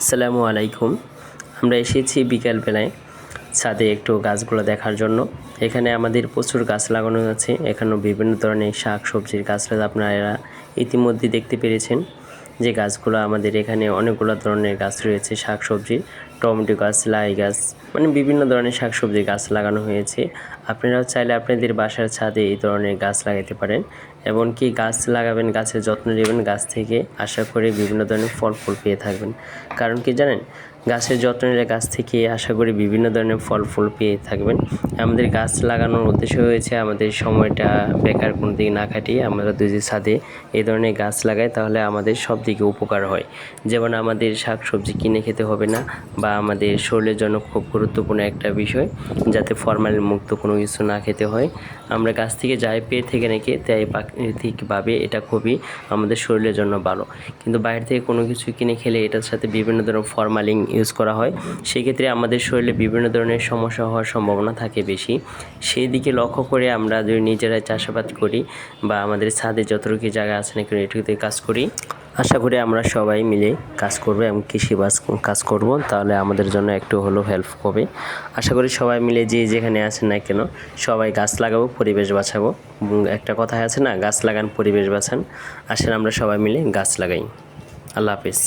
আসসালামু আলাইকুম। আমরা এসেছি বিকেলবেলায় ছাদে একটু গাছগুলো দেখার জন্য। এখানে আমাদের প্রচুর গাছ লাগানো আছে। এখানেও বিভিন্ন ধরনের শাক সবজির গাছ আপনারা ইতিমধ্যে দেখতে পেরেছেন যে গাছগুলো আমাদের এখানে অনেকগুলো ধরনের গাছ রয়েছে। শাক সবজির টমেটো গাছ, লাই গাছ, মানে বিভিন্ন ধরনের শাক সবজির গাছ লাগানো হয়েছে। আপনারাও চাইলে আপনাদের বাসার ছাদে এই ধরনের গাছ লাগাতে পারেন। এমনকি গাছ লাগাবেন, গাছের যত্ন নেবেন, গাছ থেকে আশা করি বিভিন্ন ধরনের ফল ফুল পেয়ে থাকবেন। কারণ কি জানেন, গাছের যত্ন নিলে গাছ থেকে আশা করি বিভিন্ন ধরনের ফল ফুল পেয়ে থাকবেন। আমাদের গাছ লাগানোর উদ্দেশ্য হয়েছে আমাদের সময়টা বেকার কোনো দিকে না কাটিয়ে আমরা যদি ছাদে এই ধরনের গাছ লাগাই তাহলে আমাদের সব দিকে উপকার হয়। যেমন আমাদের শাক সবজি কিনে খেতে হবে না, বা আমাদের শরীরের জন্য খুব গুরুত্বপূর্ণ একটা বিষয় যাতে ফরমালিন মুক্ত কোনো কিছু না খেতে হয়। আমরা গাছ থেকে যাই পেয়ে থেকে নাকি তাই প্রাকৃতিকভাবে এটা খুবই আমাদের শরীরের জন্য ভালো। কিন্তু বাইরে থেকে কোনো কিছু কিনে খেলে এটার সাথে বিভিন্ন ধরনের ফরমালিন ইউজ করা হয়, সেক্ষেত্রে আমাদের শরীরে বিভিন্ন ধরনের সমস্যা হওয়ার সম্ভাবনা থাকে বেশি। সেই দিকে লক্ষ্য করে আমরা যদি নিজেরাই চাষাবাদ করি বা আমাদের ছাদে যতটুকু জায়গা আছে না কেন এটুকুতে কাজ করি, আশা করি আমরা সবাই মিলে কাজ করবো এবং কৃষিবাজ কাজ করব, তাহলে আমাদের জন্য একটু হলেও হেল্প হবে। আশা করি সবাই মিলে যে যেখানে আছেন না কেন সবাই গাছ লাগাবো, পরিবেশ বাঁচাবো। একটা কথাই আছে না, গাছ লাগান পরিবেশ বাঁচান। আসেন আমরা সবাই মিলে গাছ লাগাই। আল্লাহ হাফেজ।